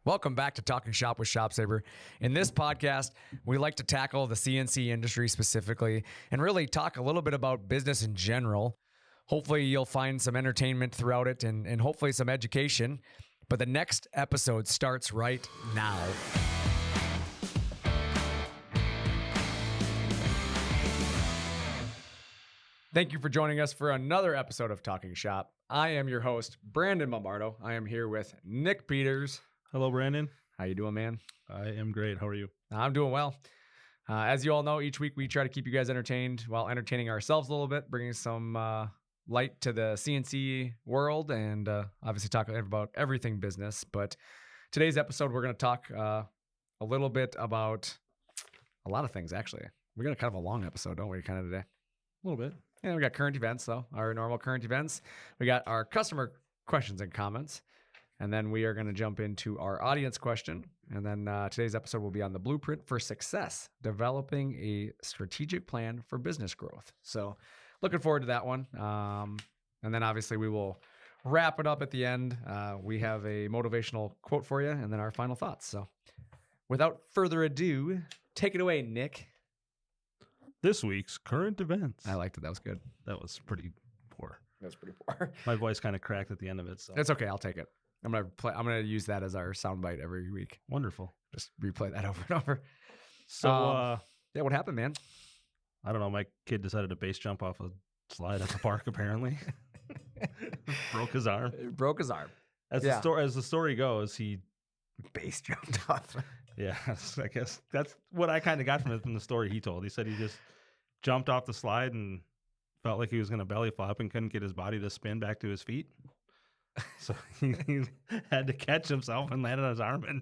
Welcome back to Talkin Shop with ShopSabre. In this podcast, we like to tackle the CNC industry specifically and really talk a little bit about business in general. Hopefully you'll find some entertainment throughout it and hopefully some education. But the next episode starts right now. Thank you for joining us for another episode of Talking Shop. I am your host, Brandon Bombardo. I am here with Nick Peters. Hello, Brandon. How you doing, man? I am great. How are you? I'm doing well. As you all know, each week we try to keep you guys entertained while entertaining ourselves a little bit, bringing some light to the CNC world and obviously talk about everything business. But today's episode, we're going to talk a little bit about a lot of things, actually. We're going to kind of a long episode, don't we, kind of today? A little bit. And we got current events, though, our normal current events. We got our customer questions and comments. And then we are going to jump into our audience question. And then today's episode will be on the blueprint for success, developing a strategic plan for business growth. So looking forward to that one. And then obviously we will wrap it up at the end. We have a motivational quote for you and then our final thoughts. So without further ado, take it away, Nick. This week's current events. I liked it. That was good. That was pretty poor. That was pretty poor. My voice kind of cracked at the end of it. So It's okay. I'll take it. I'm gonna use that as our soundbite every week. Wonderful. Just replay that over and over. So yeah, what happened, man? I don't know. My kid decided to base jump off a slide at the park. Apparently, broke his arm. It broke his arm. As the story goes, he Base jumped off. Yeah, I guess that's what I kind of got from the story he told. He said he just jumped off the slide and felt like he was going to belly flop and couldn't get his body to spin back to his feet. So he had to catch himself and landed on his arm and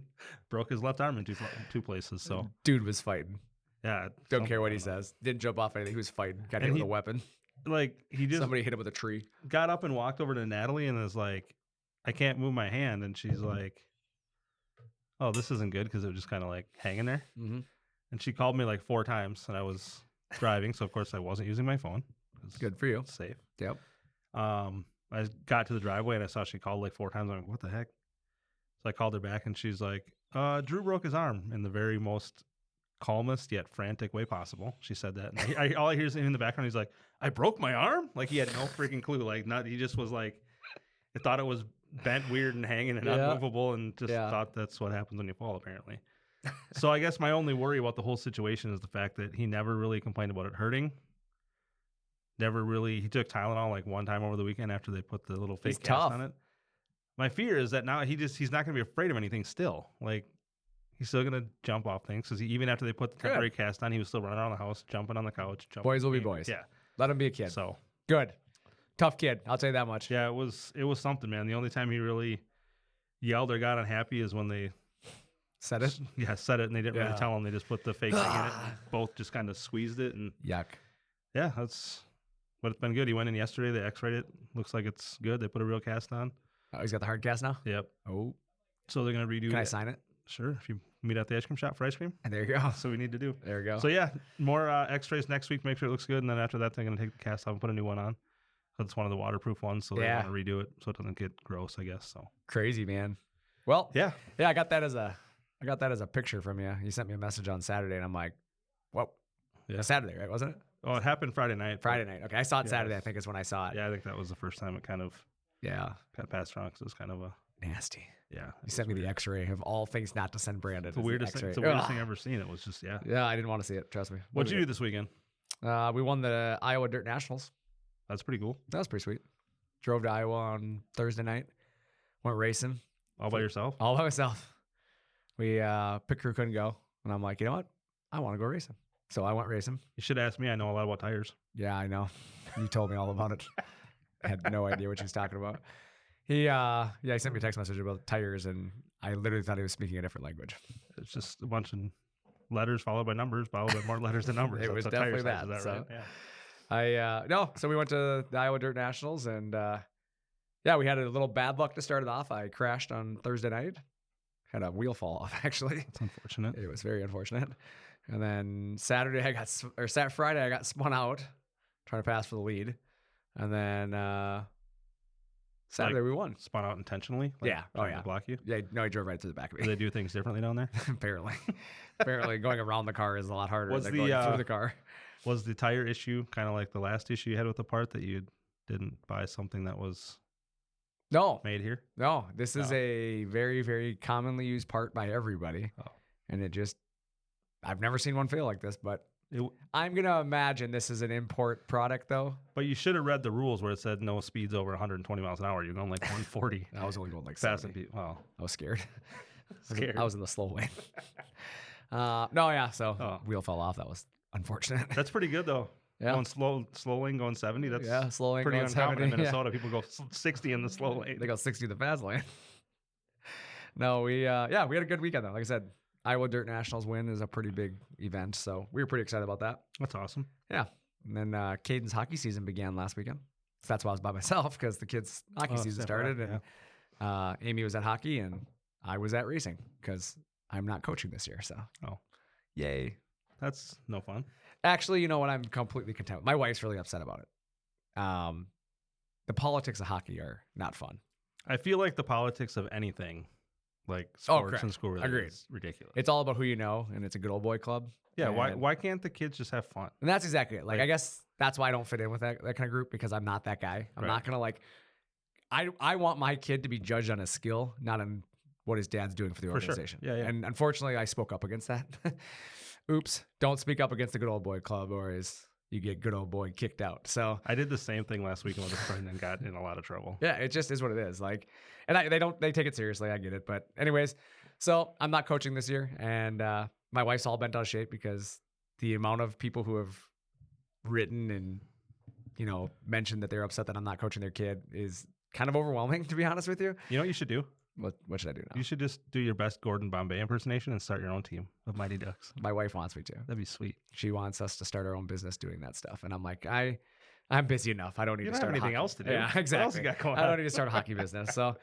broke his left arm in two places. So Dude was fighting. yeah, Don't care what he says. Didn't jump off anything. He was fighting. Got hit with a weapon. Like he just Somebody hit him with a tree. got up and walked over to Natalie and was like, "I can't move my hand," and she's like, "Oh, this isn't good," because it was just kind of like hanging there. Mm-hmm. And she called me like 4 times, and I was driving, so of course I wasn't using my phone. Good for you. It's safe. Yep. I got to the driveway and I saw she called like 4 times. I'm like, what the heck? So I called her back and she's like, Drew broke his arm in the very most calmest yet frantic way possible. She said that. And all I hear is him in the background. He's like, I broke my arm? Like he had no freaking clue. Like he just was like, I thought it was bent weird and hanging and unmovable and just thought that's what happens when you fall apparently. So I guess my only worry about the whole situation is the fact that he never really complained about it hurting. He took Tylenol like one time over the weekend after they put the little fake cast on it. My fear is that now he's not going to be afraid of anything still. Like he's still going to jump off things because even after they put the temporary cast on, he was still running around the house, jumping on the couch. Boys will be boys. Yeah. Let him be a kid. So good. Tough kid. I'll tell you that much. Yeah, it was something, man. The only time he really yelled or got unhappy is when they said it. Yeah, said it, and they didn't really tell him. They just put the fake thing in it. Both just kind of squeezed it, and yuck. Yeah, but it's been good. He went in yesterday. They x-rayed it. Looks like it's good. They put a real cast on. Oh, he's got the hard cast now? Yep. Oh. So they're going to redo it. Can I sign it? Sure. If you meet at the ice cream shop for ice cream. And there you go. That's what we need to do. There you go. So yeah, more x-rays next week. Make sure it looks good. And then after that, they're going to take the cast off and put a new one on. So it's one of the waterproof ones. So they want to redo it so it doesn't get gross, I guess. So crazy, man. Well, yeah. I got that as a picture from you. You sent me a message on Saturday and I'm like, whoa. Yeah. Saturday, right? Wasn't it? Oh, it happened Friday night. Friday night. Okay. I saw it Saturday, I think is when I saw it. Yeah, I think that was the first time it kind of got passed around because it was kind of a nasty. Yeah. You sent me the x-ray of all things not to send Brandon. It's the weirdest thing I've ever seen. It was just, Yeah, I didn't want to see it. Trust me. What'd you do this weekend? We won the Iowa Dirt Nationals. That's pretty cool. That was pretty sweet. Drove to Iowa on Thursday night. Went racing. All by yourself? All by myself. We pit crew couldn't go. And I'm like, you know what? I want to go racing. So I went racing. You should ask me. I know a lot about tires. Yeah, I know. You told me all about it. I had no idea what he was talking about. He sent me a text message about tires, and I literally thought he was speaking a different language. It's just a bunch of letters followed by numbers, followed by more letters than numbers. It was definitely that. So right? So we went to the Iowa Dirt Nationals, and we had a little bad luck to start it off. I crashed on Thursday night. Had a wheel fall off, actually. It's unfortunate. It was very unfortunate. And then Friday, I got spun out trying to pass for the lead. And then Saturday we won. Spun out intentionally? Like, Yeah. Oh, trying to yeah. block you? Yeah. No, he drove right through the back of Do me. they do things differently down there? Apparently, going around the car is a lot harder Was than the, going through the car. Was the tire issue kind of like the last issue you had with the part that you didn't buy something that was No, made here? no. This is Oh. a very, very commonly used part by everybody. Oh. And I've never seen one fail like this, but It, I'm going to imagine this is an import product, though. but you should have read the rules where it said no speeds over 120 miles an hour. You're going like 140. I was only going like Fast 70. and well, I was scared. scared. I was in the slow lane. No, yeah. So Oh. wheel fell off. That was unfortunate. That's pretty good though. Yeah. Going slow lane, going 70. That's Yeah, slow lane pretty going uncommon 70, in yeah. Minnesota. People go 60 in the slow lane. They go 60 in the fast lane. No, we had a good weekend though. Like I said, Iowa Dirt Nationals win is a pretty big event, so we were pretty excited about that. That's awesome. Yeah, and then Caden's hockey season began last weekend. So that's why I was by myself because the kids' hockey season started, and Amy was at hockey and I was at racing because I'm not coaching this year. So, yay! That's no fun. Actually, you know what? I'm completely content. My wife's really upset about it. The politics of hockey are not fun. I feel like the politics of anything, like sports correct. and school related, Agreed. is ridiculous. It's all about who you know, and it's a good old boy club. Yeah, And- why can't the kids just have fun? And that's exactly it. Like, Like- I guess that's why I don't fit in with that kind of group because I'm not that guy. I'm Right. not gonna I want my kid to be judged on his skill, not on what his dad's doing for the For sure. organization. Yeah, yeah. And unfortunately, I spoke up against that. Oops! Don't speak up against the good old boy club, or you get good old boy kicked out. So I did the same thing last weekend with a friend and got in a lot of trouble. yeah, it just is what it is. Like, and they take it seriously. I get it, but anyways, so I'm not coaching this year, and my wife's all bent out of shape because the amount of people who have written and mentioned that they're upset that I'm not coaching their kid is kind of overwhelming, to be honest with you. You know what you should do? What should I do now? You should just do your best Gordon Bombay impersonation and start your own team of Mighty Ducks. My wife wants me to. That'd be sweet. She wants us to start our own business doing that stuff, and I'm like, I'm busy enough. I don't need You to don't start have anything a hockey. else to do. Yeah, What exactly. else you got going I don't on? need to start a hockey business. So,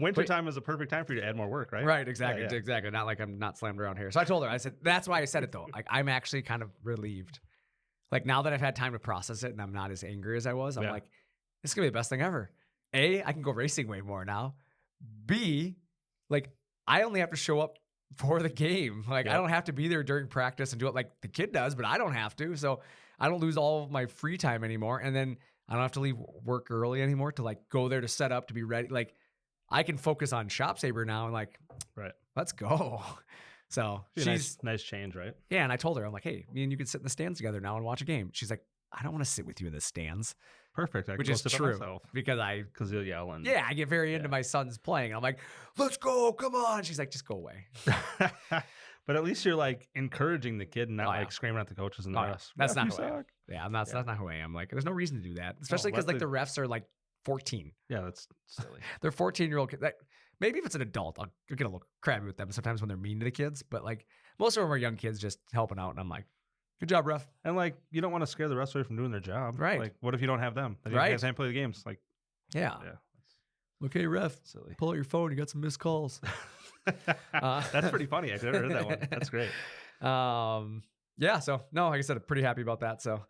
Wintertime is a perfect time for you to add more work, right? Right, exactly, Yeah. exactly. Not like I'm not slammed around here. So I told her, I said, that's why I said it though. Like, I'm actually kind of relieved. Like, now that I've had time to process it and I'm not as angry as I was, I'm Yeah. like, this is gonna be the best thing ever. A, I can go racing way more now. B, like, I only have to show up for the game. Like, I Yep. don't have to be there during practice and do it like the kid does, but I don't have to. So I don't lose all of my free time anymore. And then I don't have to leave work early anymore to like go there to set up to be ready. Like, I can focus on ShopSabre now and like, Right. let's go. So Be a she's, nice change, right? yeah. And I told her, I'm like, hey, me and you can sit in the stands together now and watch a game. She's like, I don't want to sit with you in the stands, Perfect. I which can go is sit by true myself because because you'll yell and I get very into Yeah. my son's playing. I'm like, let's go. Come on. She's like, just go away. But at least you're like encouraging the kid and not Oh, yeah. like screaming at the coaches and the Oh, yeah. refs. That's "Ref, not you who I am. suck." Yeah. That's not who I am. Like, there's no reason to do that, especially because let like the refs are like 14. Yeah, that's silly. They're 14-year-old kids. Like, maybe if it's an adult, I'll get a little crabby with them sometimes when they're mean to the kids. But like most of them are young kids just helping out. And I'm like, good job, ref. And like, you don't want to scare the refs away from doing their job. Right. Like, what if you don't have them? Then you Right. guys can't play the games. Like, Yeah. yeah, Okay, ref. that's silly. Pull out your phone. You got some missed calls. That's pretty funny. I've never heard that one. That's great. Yeah. So no, like I said, I'm pretty happy about that. So,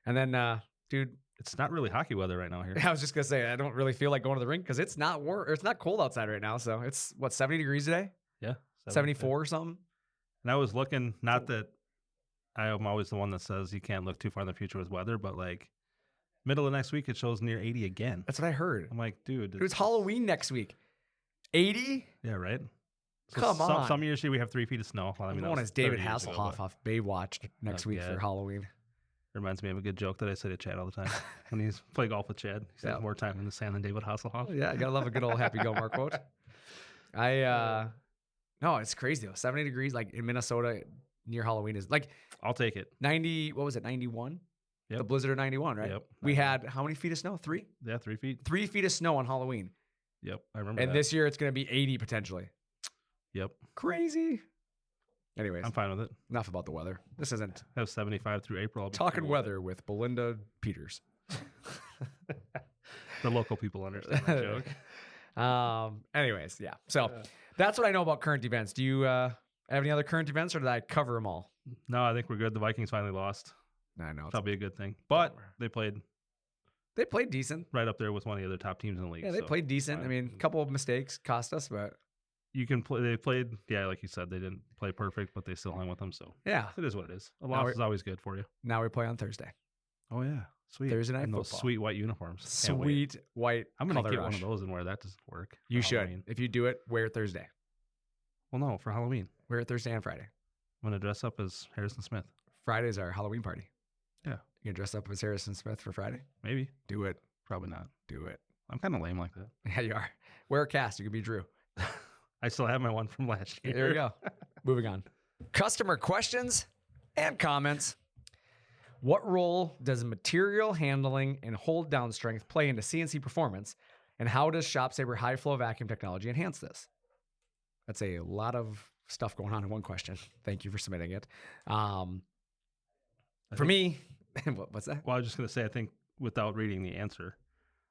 and then, dude, It's not really hockey weather right now here. I was just gonna say I don't really feel like going to the rink because it's not warm or it's not cold outside right now. So it's what 70 degrees today, Yeah. 74 or something. And I was looking, not that I'm always the one that says you can't look too far in the future with weather, but like middle of next week, it shows near 80 again. That's what I heard. I'm like, dude. It was Halloween next week. 80. Yeah, right? Come on. Some years we have 3 feet of snow. Well, I mean, I'm that going was as David 30 years ago, Hasselhoff but off Baywatch next week for yeah. Halloween. Reminds me of a good joke that I say to Chad all the time when he's play golf with Chad. He spends Yeah. more time in the sand than David Hasselhoff. Yeah, I gotta love a good old Happy Gilmore quote. No, it's crazy though. 70 degrees, like in Minnesota near Halloween is like I'll take it. 90. What was it? 91. Yep. The blizzard of 91, right? Yep. We had how many feet of snow? 3. Yeah, 3 feet. 3 feet of snow on Halloween, Yep, I remember and that. this year it's gonna be 80 potentially. Yep, Crazy. Anyways, I'm fine with it. enough about the weather. This isn't Have 75 through April. I'll be Talking cool with Weather with Belinda Peters. it. The local people understand that joke. Anyways, yeah. So that's what I know about current events. Do you have any other current events, or did I cover them all? No, I think we're good. The Vikings finally lost. I know. That'll be a good thing. But bummer. they played They played decent. right up there with one of the other top teams in the league. Yeah, they so played decent. I fine. mean, a couple of mistakes cost us, but You can play. They played, like you said, they didn't play perfect, but they still hung with them. So yeah. it is what it is. A Now loss we're- is always good for you. Now we play on Thursday. Oh yeah, sweet. Thursday night and those football. sweet white uniforms. Can't wait. Sweet white. I'm gonna color get rush. one of those and wear that to work. You for should. Halloween. If you do it, wear it Thursday. Well, no, for Halloween, Wear it Thursday and Friday. I'm gonna dress up as Harrison Smith. Friday's our Halloween party. Yeah. You gonna dress up as Harrison Smith for Friday? Maybe, Do it. probably not. Do it. I'm kind of lame like that. Yeah, you are. Wear a cast. You could be Drew. I still have my one from last year. There we go. Moving on. Customer questions and comments. What role does material handling and hold down strength play into CNC performance? And how does ShopSabre high flow vacuum technology enhance this? That's a lot of stuff going on in one question. Thank you for submitting it. For me, what's that? Well, I was just gonna say, I think without reading the answer,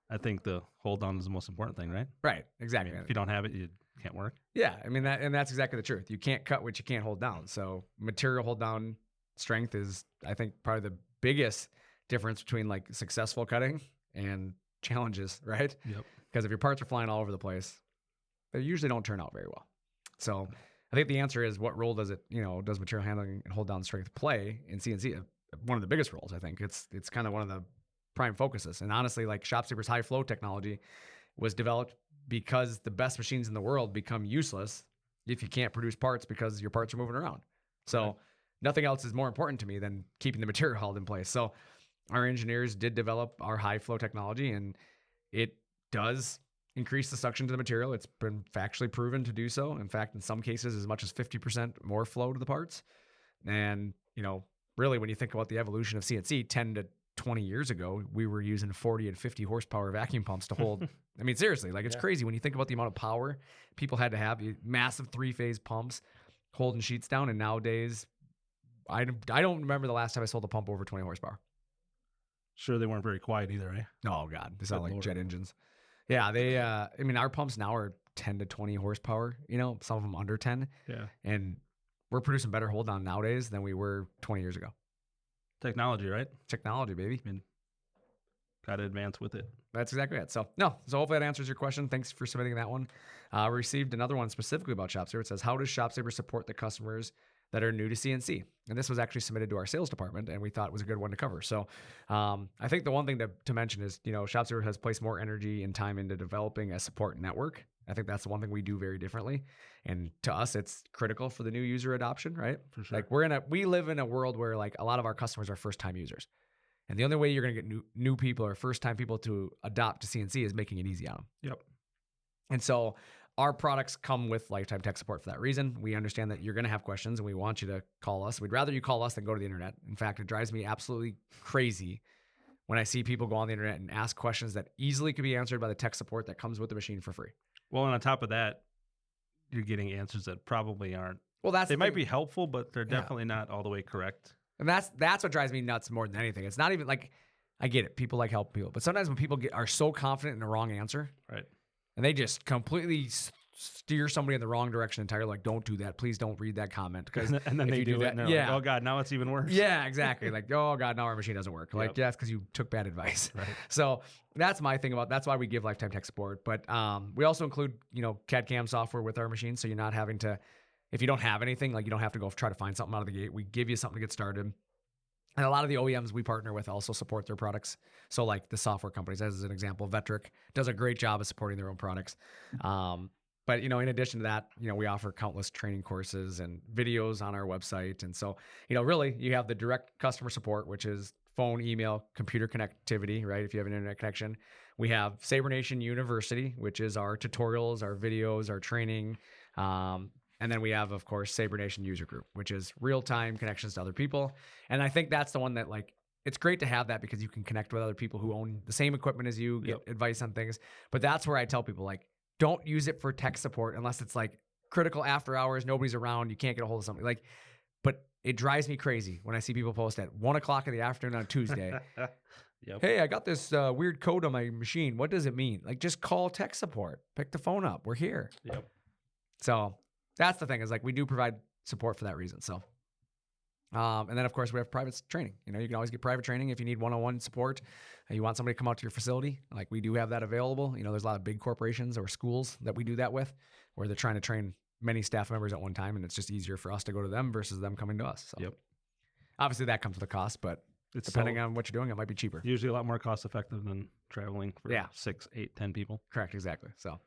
I think the hold down is the most important thing, right? Right, exactly. If you don't have it, you can't work. Yeah, I mean that's exactly the truth. You can't cut what you can't hold down. So material hold down strength is, I think, probably the biggest difference between like successful cutting and challenges, right? Yep. Because if your parts are flying all over the place, they usually don't turn out very well. So I think the answer is, what role does does material handling and hold down strength play in CNC? One of the biggest roles, I think. It's kind of one of the prime focuses. And honestly, like ShopSabre's high flow technology was developed because the best machines in the world become useless if you can't produce parts because your parts are moving around. So Right. Nothing else is more important to me than keeping the material held in place. So our engineers did develop our high flow technology, and it does increase the suction to the material. It's been factually proven to do so. In fact, in some cases, as much as 50% more flow to the parts. And, really, when you think about the evolution of CNC, 10 to 20 years ago, we were using 40 and 50 horsepower vacuum pumps to hold. I mean, seriously, like it's crazy when you think about the amount of power people had to have. Massive 3-phase pumps holding sheets down. And nowadays, I don't remember the last time I sold a pump over 20 horsepower. Sure, they weren't very quiet either, eh? Oh God, they sound Good like Lord. jet engines. Yeah, they. I mean, our pumps now are 10 to 20 horsepower. Some of them under 10, Yeah. and we're producing better hold down nowadays than we were 20 years ago. Technology, right? Technology, baby. Got to advance with it. That's exactly it. So hopefully that answers your question. Thanks for submitting that one. We received another one specifically about ShopSabre. It says, how does ShopSabre support the customers that are new to CNC? And this was actually submitted to our sales department, and we thought it was a good one to cover. So I think the one thing to mention is, ShopSabre has placed more energy and time into developing a support network. I think that's the one thing we do very differently. And to us, it's critical for the new user adoption, right? For sure. Like we live in a world where like a lot of our customers are first-time users. And the only way you're going to get new people or first-time people to adopt to CNC is making it easy on them. Yep. And so our products come with lifetime tech support for that reason. We understand that you're going to have questions, and we want you to call us. We'd rather you call us than go to the internet. In fact, it drives me absolutely crazy when I see people go on the internet and ask questions that easily could be answered by the tech support that comes with the machine for free. Well, and on top of that, you're getting answers that probably aren't. Well, They might be helpful, but they're definitely not all the way correct. And that's what drives me nuts more than anything. It's not even like, I get it. People like help people. But sometimes when people are so confident in the wrong answer, Right. and they just completely steer somebody in the wrong direction entirely, like, don't do that. Please don't read that comment. Because And then if they you do it, and they're like, oh God, now it's even worse. Yeah, exactly. Like, oh God, now our machine doesn't work. Like, Yep. yeah, it's because you took bad advice. Right. So that's my thing that's why we give lifetime tech support. But we also include, CAD CAM software with our machine. So you're not having to, if you don't have anything, like you don't have to go try to find something out of the gate. We give you something to get started. And a lot of the OEMs we partner with also support their products. So like the software companies, as an example, Vetric does a great job of supporting their own products. But, in addition to that, we offer countless training courses and videos on our website. And so, really you have the direct customer support, which is phone, email, computer connectivity, right? If you have an internet connection. We have Sabre Nation University, which is our tutorials, our videos, our training. And then we have, of course, Sabre Nation User Group, which is real-time connections to other people. And I think that's the one that, like, it's great to have that because you can connect with other people who own the same equipment as you, get advice on things. But that's where I tell people, like, don't use it for tech support unless it's like critical after hours, nobody's around, you can't get a hold of somebody. Like, but it drives me crazy when I see people post at 1:00 in the afternoon on Tuesday. Yep. Hey, I got this weird code on my machine. What does it mean? Like, just call tech support. Pick the phone up. We're here. Yep. So that's the thing, is like we do provide support for that reason. So And then, of course, we have private training. You know, you can always get private training if you need one-on-one support. You want somebody to come out to your facility. Like, we do have that available. You know, there's a lot of big corporations or schools that we do that with, where they're trying to train many staff members at one time, and it's just easier for us to go to them versus them coming to us. So Yep. obviously that comes with a cost, but It's depending on what you're doing, it might be cheaper. usually a lot more cost effective than traveling for 6, 8, 10 people. Correct, exactly. So,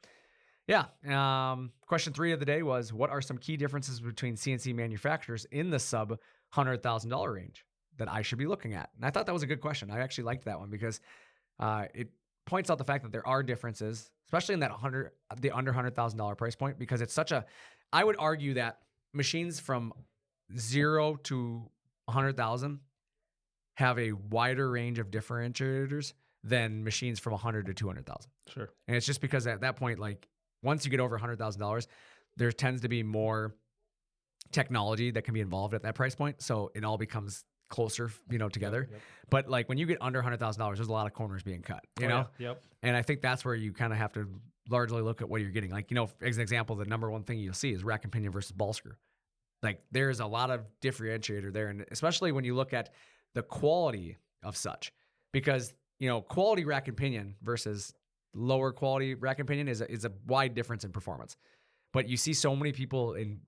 yeah. Question 3 of the day was, what are some key differences between CNC manufacturers in the sub $100,000 range that I should be looking at? And I thought that was a good question. I actually liked that one because it points out the fact that there are differences, especially in that the under $100,000 price point, because it's such a, I would argue that machines from 0 to 100,000 have a wider range of differentiators than machines from 100 to 200,000. Sure. And it's just because at that point, like, once you get over $100,000, there tends to be more technology that can be involved at that price point. So it all becomes closer, you know, together. Yep. But like when you get under $100,000, there's a lot of corners being cut, you know? Yeah. Yep. And I think that's where you kind of have to largely look at what you're getting. Like, you know, as an example, the number one thing you'll see is rack and pinion versus ball screw. Like, there's a lot of differentiator there. And especially when you look at the quality of such, because, you know, quality rack and pinion versus lower quality rack and pinion is a wide difference in performance. But you see so many people in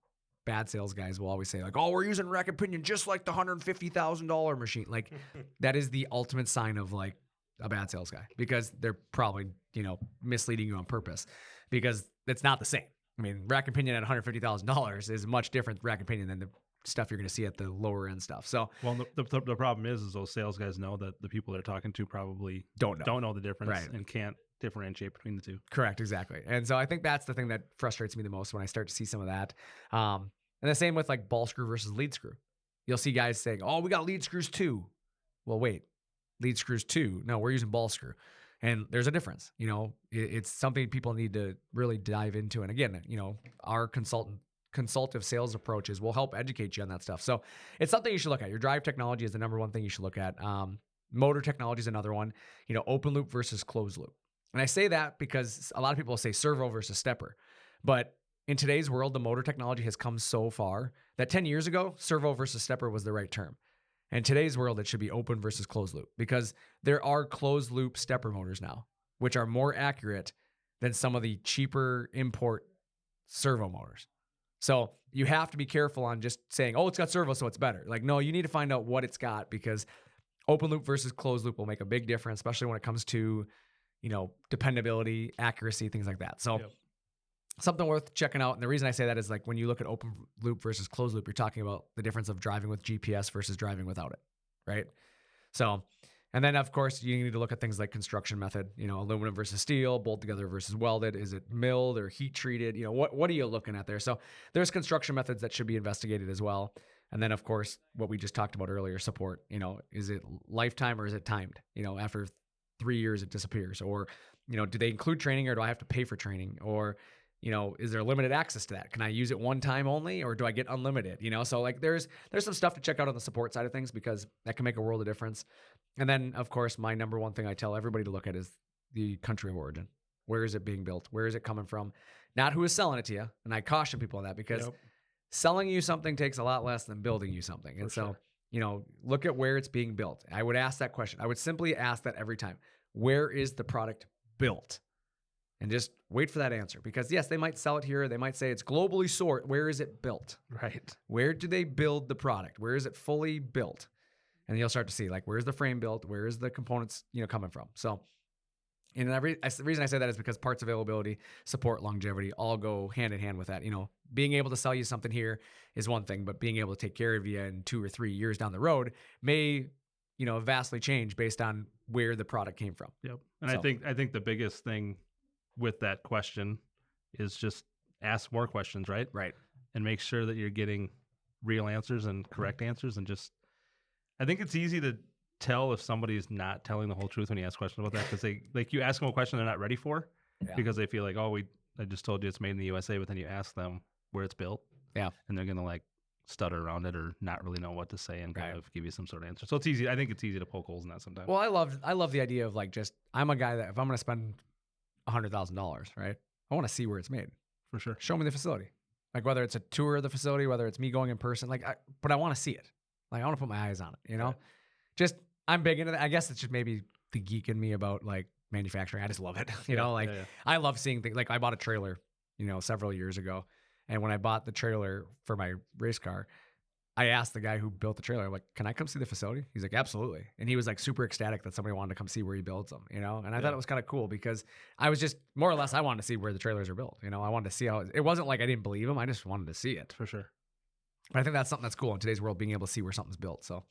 bad sales guys will always say like, oh, we're using rack and pinion just like the $150,000 machine. Like, that is the ultimate sign of like a bad sales guy, because they're probably, you know, misleading you on purpose, because it's not the same. I mean, rack and pinion at $150,000 is much different rack and pinion than the stuff you're going to see at the lower end stuff. So, well, the problem is those sales guys know that the people they're talking to probably don't know the difference, right, and can't differentiate between the two. Correct, exactly. And so I think that's the thing that frustrates me the most when I start to see some of that. And the same with like ball screw versus lead screw. You'll see guys saying, oh, we got lead screws too. Well, wait, lead screws too. No, we're using ball screw. And there's a difference. You know, it's something people need to really dive into. And again, you know, our consultative sales approaches will help educate you on that stuff. So it's something you should look at. Your drive technology is the number one thing you should look at. Motor technology is another one. You know, open loop versus closed loop. And I say that because a lot of people say servo versus stepper. But in today's world, the motor technology has come so far that 10 years ago, servo versus stepper was the right term. In today's world, it should be open versus closed loop, because there are closed loop stepper motors now, which are more accurate than some of the cheaper import servo motors. So you have to be careful on just saying, oh, it's got servo, so it's better. Like, no, you need to find out what it's got, because open loop versus closed loop will make a big difference, especially when it comes to, you know, dependability, accuracy, things like that. So something worth checking out. And the reason I say that is like when you look at open loop versus closed loop, you're talking about the difference of driving with GPS versus driving without it, right? So, and then of course you need to look at things like construction method, you know, aluminum versus steel, bolt together versus welded. Is it milled or heat treated? You know, what are you looking at there? So there's construction methods that should be investigated as well. And then of course, what we just talked about earlier, support, you know, is it lifetime or is it timed? You know, after 3 years, it disappears. Or, you know, do they include training, or do I have to pay for training? Or, you know, is there limited access to that? Can I use it one time only, or do I get unlimited? You know, so like there's some stuff to check out on the support side of things, because that can make a world of difference. And then of course, my number one thing I tell everybody to look at is the country of origin. Where is it being built? Where is it coming from? Not who is selling it to you. And I caution people on that, because selling you something takes a lot less than building you something. And so, you know, look at where it's being built. I would ask that question. I would simply ask that every time. Where is the product built? And just wait for that answer, because yes, they might sell it here. They might say it's globally sourced. Where is it built? Right. Where do they build the product? Where is it fully built? And you'll start to see like, where's the frame built? Where is the components, you know, coming from? So, and the reason I say that is because parts availability, support, longevity all go hand in hand with that. You know, being able to sell you something here is one thing, but being able to take care of you in 2 or 3 years down the road may, you know, vastly change based on where the product came from. Yep. And I think the biggest thing with that question is just ask more questions, right? Right. And make sure that you're getting real answers and correct answers. And just, I think it's easy to tell if somebody's not telling the whole truth when you ask questions about that, because they, like, you ask them a question they're not ready for, because they feel like, oh, I just told you it's made in the USA, but then you ask them where it's built. Yeah. And they're going to like stutter around it or not really know what to say and kind of give you some sort of answer. So it's easy. I think it's easy to poke holes in that sometimes. Well, I love the idea of like, just, I'm a guy that if I'm going to spend $100,000, right, I want to see where it's made. For sure. Show me the facility. Like whether it's a tour of the facility, whether it's me going in person, like, but I want to see it. Like I want to put my eyes on it, Right. Just I'm big into that. I guess it's just maybe the geek in me about like manufacturing. I just love it. Yeah. I love seeing things. Like I bought a trailer, several years ago. And when I bought the trailer for my race car, I asked the guy who built the trailer, I'm like, can I come see the facility? He's like, absolutely. And he was like super ecstatic that somebody wanted to come see where he builds them, And I thought it was kind of cool because I was just more or less, I wanted to see where the trailers are built. I wanted to see how it wasn't like I didn't believe him. I just wanted to see it. For sure. But I think that's something that's cool in today's world, being able to see where something's built. So,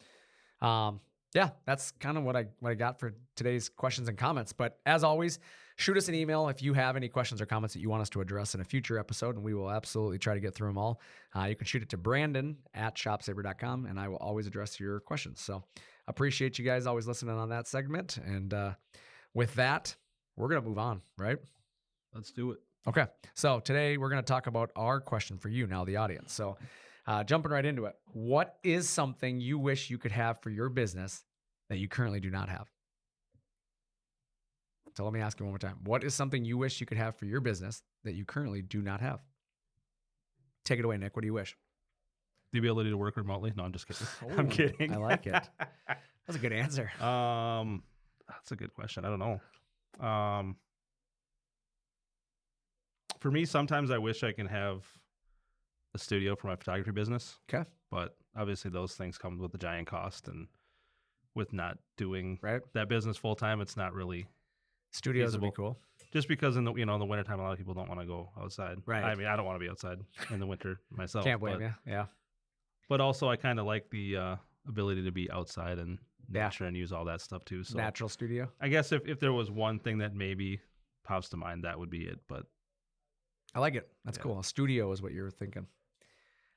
yeah, that's kind of what I got for today's questions and comments. But as always, shoot us an email if you have any questions or comments that you want us to address in a future episode, and we will absolutely try to get through them all. You can shoot it to Brandon@ShopSabre.com, and I will always address your questions. So appreciate you guys always listening on that segment. And with that, we're going to move on, right? Let's do it. Okay. So today we're going to talk about our question for you now, the audience. So jumping right into it, what is something you wish you could have for your business that you currently do not have? So let me ask you one more time. What is something you wish you could have for your business that you currently do not have? Take it away, Nick. What do you wish? The ability to work remotely. No, I'm just kidding. I'm kidding. I like it. That's a good answer. That's a good question. I don't know. For me, sometimes I wish I can have a studio for my photography business. Okay. But obviously those things come with a giant cost, and with not doing Right. that business full time, it's not really Studios would be feasible. cool. Just because in the in the wintertime, a lot of people don't want to go outside. Right. I mean, I don't want to be outside in the winter myself. Can't blame you. Yeah. But also, I kind of like the ability to be outside and nature and use all that stuff too. So Natural studio. I guess if there was one thing that maybe pops to mind, that would be it. But I like it. That's cool. A studio is what you were thinking.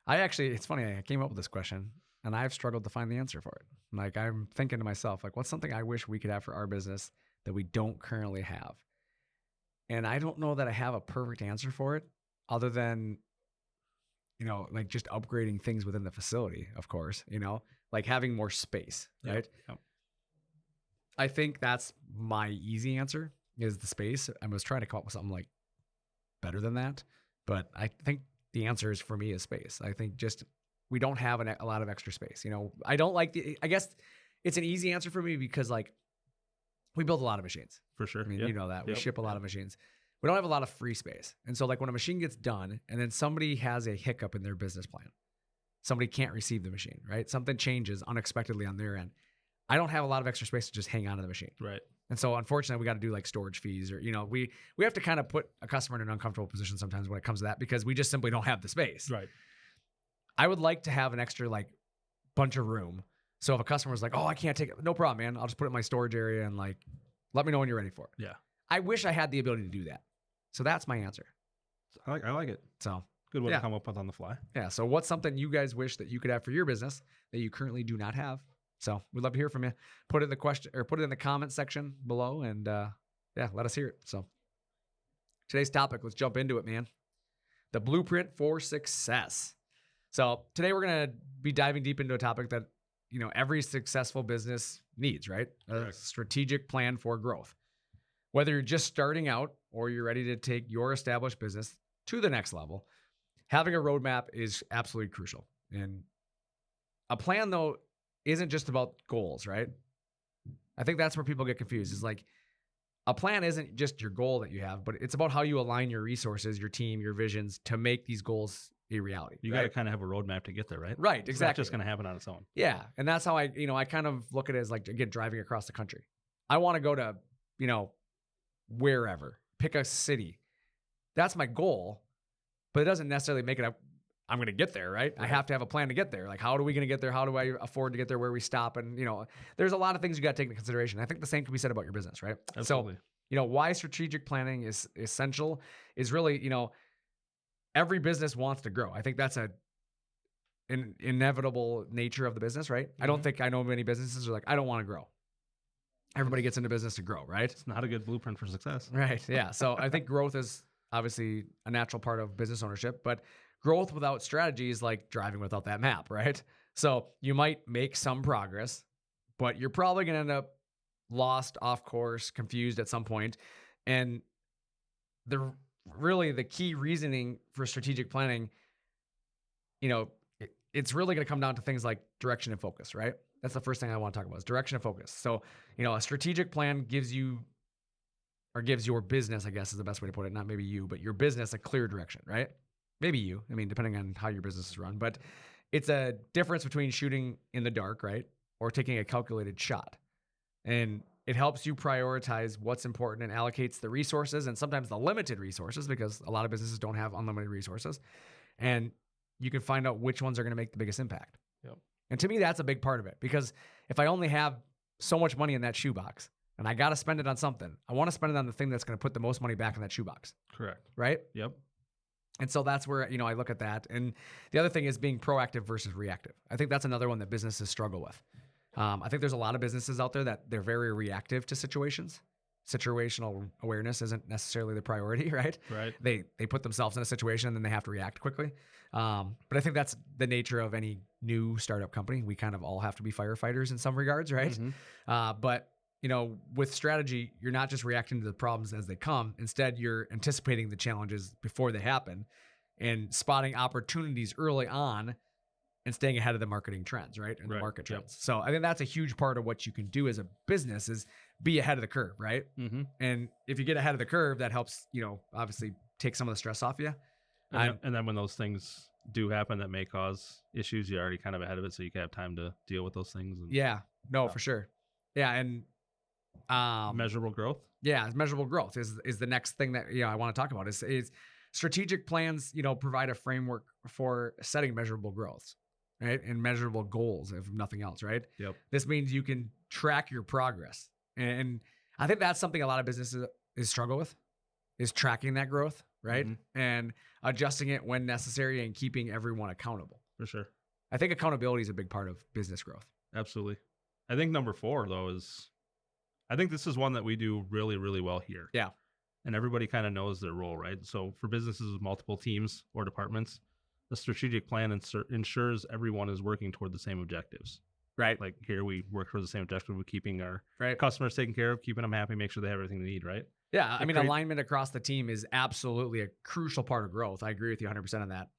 It's funny. I came up with this question and I've struggled to find the answer for it. Like I'm thinking to myself, like, what's something I wish we could have for our business that we don't currently have? And I don't know that I have a perfect answer for it other than, like just upgrading things within the facility, of course, like having more space, right? Yep. I think that's my easy answer is the space. I was trying to come up with something like better than that, but I think the answer is for me is space. I think just we don't have a lot of extra space. I don't like I guess it's an easy answer for me because like we build a lot of machines. For sure. I mean, you know that. We Yep. ship a lot of machines. We don't have a lot of free space. And so like when a machine gets done and then somebody has a hiccup in their business plan, somebody can't receive the machine, right? Something changes unexpectedly on their end. I don't have a lot of extra space to just hang on to the machine. Right. And so unfortunately we got to do like storage fees or, we have to kind of put a customer in an uncomfortable position sometimes when it comes to that because we just simply don't have the space. Right. I would like to have an extra like bunch of room. So if a customer's like, oh, I can't take it, no problem, man. I'll just put it in my storage area and like, let me know when you're ready for it. Yeah. I wish I had the ability to do that. So that's my answer. I like it. So Good one Yeah. to come up with on the fly. yeah. So what's something you guys wish that you could have for your business that you currently do not have? So we'd love to hear from you. Put it in the question or put it in the comment section below and let us hear it. So today's topic, let's jump into it, man. The blueprint for success. So today we're going to be diving deep into a topic that, every successful business needs, right? A Correct. strategic plan for growth. Whether you're just starting out or you're ready to take your established business to the next level, having a roadmap is absolutely crucial. And a plan, though, isn't just about goals, right? I think that's where people get confused. Is like a plan isn't just your goal that you have, but it's about how you align your resources, your team, your visions to make these goals a reality. You got to kind of have a roadmap to get there, right? Right, It's exactly. not just going to happen on its own. Yeah, and that's how I kind of look at it as like, again, driving across the country. I want to go to, wherever, pick a city. That's my goal, but it doesn't necessarily make it up. I'm going to get there, right? I have to have a plan to get there. Like, how are we going to get there? How do I afford to get there? Where we stop? And, there's a lot of things you got to take into consideration. I think the same can be said about your business, right? Absolutely. So, why strategic planning is essential is really, every business wants to grow. I think that's an inevitable nature of the business, right? I don't think I know many businesses are like, I don't want to grow. Everybody gets into business to grow, right? It's not a good blueprint for success. Right. Yeah. So I think growth is obviously a natural part of business ownership, but growth without strategy is like driving without that map, right? So you might make some progress, but you're probably going to end up lost, off course, confused at some point. And the key reasoning for strategic planning, it's really going to come down to things like direction and focus, right? That's the first thing I want to talk about is direction and focus. So, a strategic plan gives your business, I guess is the best way to put it, not maybe you, but your business a clear direction, right? Maybe you, depending on how your business is run, but it's a difference between shooting in the dark, right? Or taking a calculated shot. And it helps you prioritize what's important and allocates the resources and sometimes the limited resources, because a lot of businesses don't have unlimited resources. And you can find out which ones are going to make the biggest impact. Yep. And to me, that's a big part of it, because if I only have so much money in that shoebox and I got to spend it on something, I want to spend it on the thing that's going to put the most money back in that shoebox. Correct. Right? Yep. And so that's where, I look at that. And the other thing is being proactive versus reactive. I think that's another one that businesses struggle with. I think there's a lot of businesses out there that they're very reactive to situations. Situational awareness isn't necessarily the priority, right? Right. They put themselves in a situation and then they have to react quickly. But I think that's the nature of any new startup company. We kind of all have to be firefighters in some regards, right? Mm-hmm. But with strategy, you're not just reacting to the problems as they come. Instead, you're anticipating the challenges before they happen and spotting opportunities early on and staying ahead of the marketing trends, right? And the market trends. Yep. So I think that's a huge part of what you can do as a business is be ahead of the curve, right? Mm-hmm. And if you get ahead of the curve, that helps, obviously take some of the stress off you. And then when those things do happen that may cause issues, you're already kind of ahead of it, so you can have time to deal with those things. And, for sure. Yeah, and measurable growth. Yeah, measurable growth is the next thing that I want to talk about. Is strategic plans provide a framework for setting measurable growths, right, and measurable goals, if nothing else, right? Yep. This means you can track your progress, and I think that's something a lot of businesses struggle with, is tracking that growth, right, and adjusting it when necessary and keeping everyone accountable. For sure. I think accountability is a big part of business growth. Absolutely. I think number 4 though I think this is one that we do really, really well here. Yeah. And everybody kind of knows their role, right? So for businesses with multiple teams or departments, the strategic plan ensures everyone is working toward the same objectives. Right. Like here we work towards the same objective of keeping our right. customers taken care of, keeping them happy, make sure they have everything they need, right? Yeah. Alignment across the team is absolutely a crucial part of growth. I agree with you 100% on that.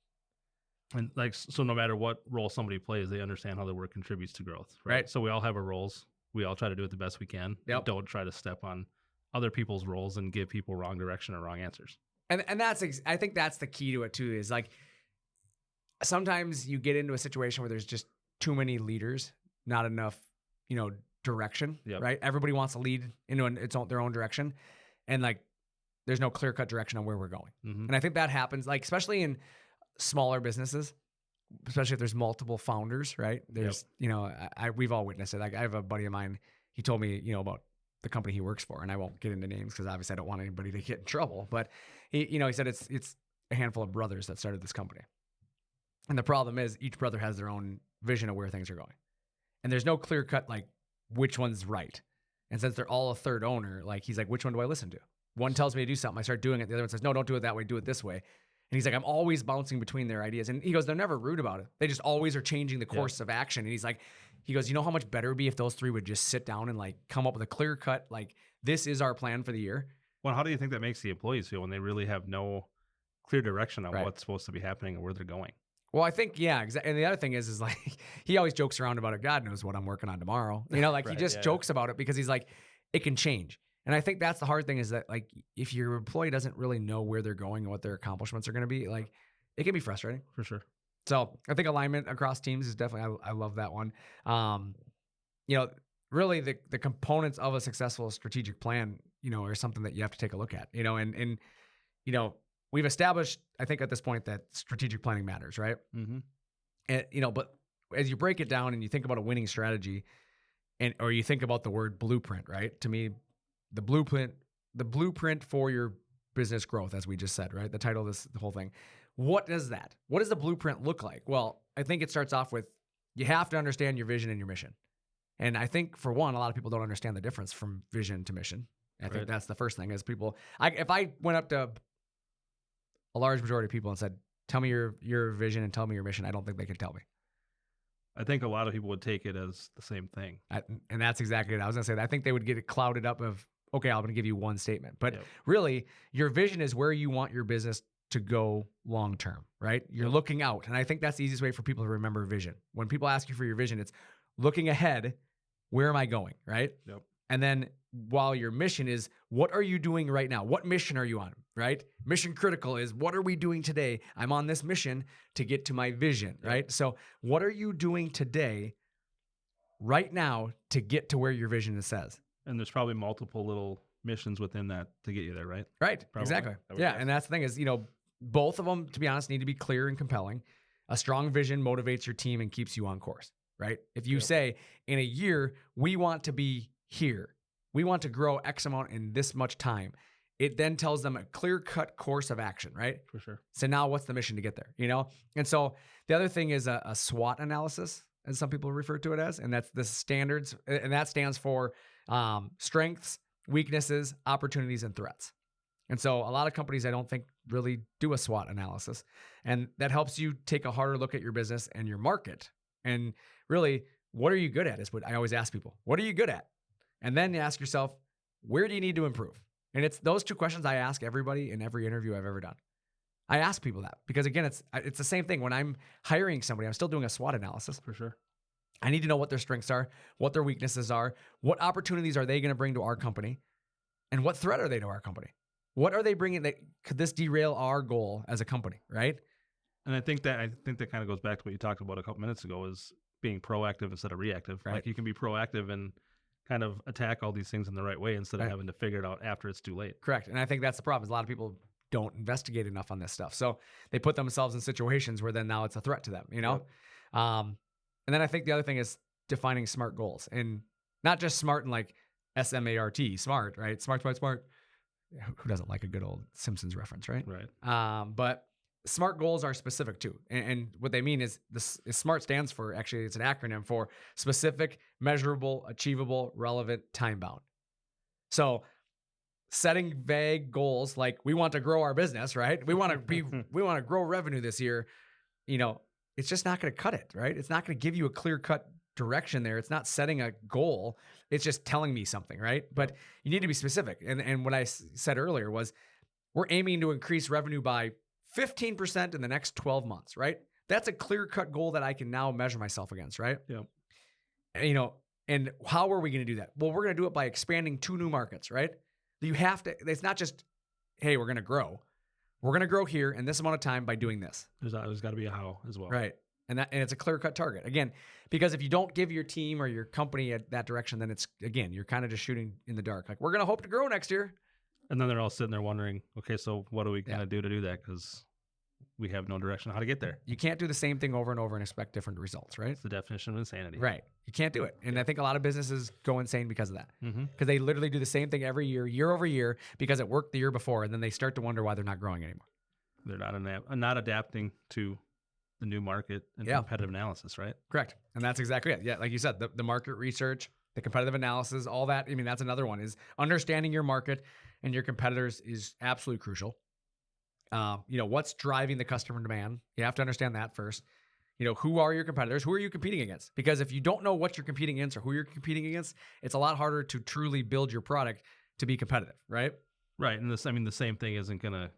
And so no matter what role somebody plays, they understand how their work contributes to growth, right? So we all have our roles. We all try to do it the best we can. Yep. Don't try to step on other people's roles and give people wrong direction or wrong answers. And I think that's the key to it too, is like sometimes you get into a situation where there's just too many leaders, not enough, direction, right? Everybody wants to lead into their own direction. And like, there's no clear cut direction on where we're going. Mm-hmm. And I think that happens, like, especially in smaller businesses, especially if there's multiple founders, right? There's, we've all witnessed it. Like I have a buddy of mine, he told me, about the company he works for, and I won't get into names because obviously I don't want anybody to get in trouble, but he said it's a handful of brothers that started this company. And the problem is each brother has their own vision of where things are going. And there's no clear cut, like which one's right. And since they're all a third owner, like he's like, which one do I listen to? One tells me to do something, I start doing it. The other one says, no, don't do it that way, do it this way. And he's like, I'm always bouncing between their ideas. And he goes, they're never rude about it. They just always are changing the course of action. And he's like, you know how much better it would be if those three would just sit down and like come up with a clear cut, like this is our plan for the year. Well, how do you think that makes the employees feel when they really have no clear direction on what's supposed to be happening or where they're going? Well, I think, exactly. And the other thing is like, he always jokes around about it. God knows what I'm working on tomorrow. He just jokes about it because he's like, it can change. And I think that's the hard thing is that like, if your employee doesn't really know where they're going and what their accomplishments are going to be, like it can be frustrating. For sure. So I think alignment across teams is definitely, I love that one. Really the components of a successful strategic plan, are something that you have to take a look at, and we've established, I think at this point that strategic planning matters, right? Mm-hmm. And, but as you break it down and you think about a winning strategy or you think about the word blueprint, right? To me, the blueprint for your business growth, as we just said, right? The title of the whole thing. What does the blueprint look like? Well, I think it starts off with, you have to understand your vision and your mission. And I think for one, a lot of people don't understand the difference from vision to mission. I think that's the first thing is people, if I went up to a large majority of people and said, tell me your vision and tell me your mission, I don't think they could tell me. I think a lot of people would take it as the same thing. And that's exactly it. I was going to say that. I think they would get it clouded up of, okay, I'm going to give you one statement. But really, your vision is where you want your business to go long term, right? You're looking out. And I think that's the easiest way for people to remember vision. When people ask you for your vision, it's looking ahead. Where am I going, right? Yep. And then while your mission is, what are you doing right now? What mission are you on, right? Mission critical is, what are we doing today? I'm on this mission to get to my vision, right? So what are you doing today, right now, to get to where your vision says? And there's probably multiple little missions within that to get you there, right? Right, Probably. exactly. I would Yeah, guess. and that's the thing is, both of them, to be honest, need to be clear and compelling. A strong vision motivates your team and keeps you on course, right? If you say, in a year, we want to be here, we want to grow X amount in this much time, it then tells them a clear-cut course of action, right? For sure. So now what's the mission to get there, And so the other thing is a SWOT analysis, as some people refer to it as, and that's the standards, and that stands for strengths, weaknesses, opportunities, and threats. And so a lot of companies, I don't think, really do a SWOT analysis. And that helps you take a harder look at your business and your market. And really, what are you good at is what I always ask people. What are you good at? And then you ask yourself, where do you need to improve? And it's those two questions I ask everybody in every interview I've ever done. I ask people that because, again, it's the same thing. When I'm hiring somebody, I'm still doing a SWOT analysis. For sure. I need to know what their strengths are, what their weaknesses are, what opportunities are they going to bring to our company, and what threat are they to our company? What are they bringing that could this derail our goal as a company, right? And I think that kind of goes back to what you talked about a couple minutes ago, is being proactive instead of reactive. Right. Like you can be proactive and kind of attack all these things in the right way instead of having to figure it out after it's too late. Correct. And I think that's the problem is a lot of people don't investigate enough on this stuff. So they put themselves in situations where then now it's a threat to them, Yep. And then I think the other thing is defining SMART goals, and not just SMART in like SMART, smart, right? Smart. Who doesn't like a good old Simpsons reference, right? Right. But SMART goals are specific too. And what they mean is SMART stands for, actually, it's an acronym for specific, measurable, achievable, relevant, time bound. So setting vague goals like we want to grow our business, right? We want to grow revenue this year, it's just not going to cut it, right? It's not going to give you a clear-cut direction there. It's not setting a goal. It's just telling me something, right? But you need to be specific. And what I said earlier was we're aiming to increase revenue by 15% in the next 12 months, right? That's a clear-cut goal that I can now measure myself against, right? Yep. And how are we going to do that? Well, we're going to do it by expanding 2 new markets, right? You have to, it's not just, hey, we're going to grow. We're going to grow here in this amount of time by doing this. There's got to be a how as well. Right. And it's a clear-cut target. Again, because if you don't give your team or your company that direction, then you're kind of just shooting in the dark. Like, we're going to hope to grow next year. And then they're all sitting there wondering, okay, so what are we going to do to do that? Because we have no direction on how to get there. You can't do the same thing over and over and expect different results, right? It's the definition of insanity. Right. You can't do it. And I think a lot of businesses go insane because of that. Mm-hmm. Because they literally do the same thing every year over year, because it worked the year before, and then they start to wonder why they're not growing anymore. They're not adapting to the new market and competitive analysis, right? Correct. And that's exactly it. Yeah, like you said, the market research, the competitive analysis, all that. I mean, that's another one, is understanding your market and your competitors is absolutely crucial. What's driving the customer demand? You have to understand that first. Who are your competitors? Who are you competing against? Because if you don't know what you're competing against or who you're competing against, it's a lot harder to truly build your product to be competitive, right? Right. And the same thing isn't going to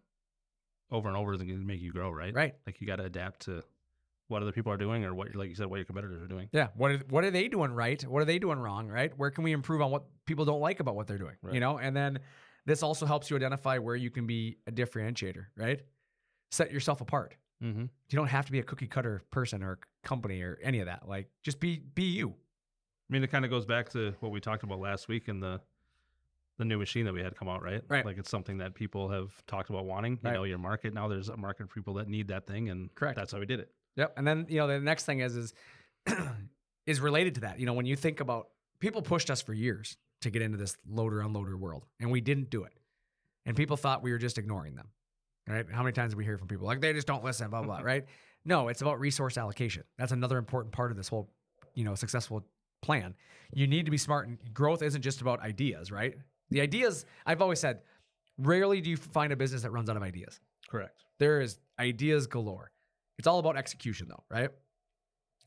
over and over isn't going to make you grow, right? Right. Like you got to adapt to what other people are doing, or what, like you said, what your competitors are doing. Yeah. What are they doing right? What are they doing wrong, right? Where can we improve on what people don't like about what they're doing, Right. And then this also helps you identify where you can be a differentiator, right? Set yourself apart. Mm-hmm. You don't have to be a cookie cutter person or company or any of that. Like, just be you. I mean, it kind of goes back to what we talked about last week in the new machine that we had come out, right? Right. Like it's something that people have talked about wanting. Right. Your market. Now there's a market for people that need that thing, and Correct. that's how we did it. Yep. And then, the next thing is is related to that. When you think about, people pushed us for years to get into this loader unloader world, and we didn't do it. And people thought we were just ignoring them, right? How many times did we hear from people like, they just don't listen, blah, blah, blah, right? No, it's about resource allocation. That's another important part of this whole, successful plan. You need to be smart, and growth isn't just about ideas, right? The ideas, I've always said, rarely do you find a business that runs out of ideas. Correct. There is ideas galore. It's all about execution though, right?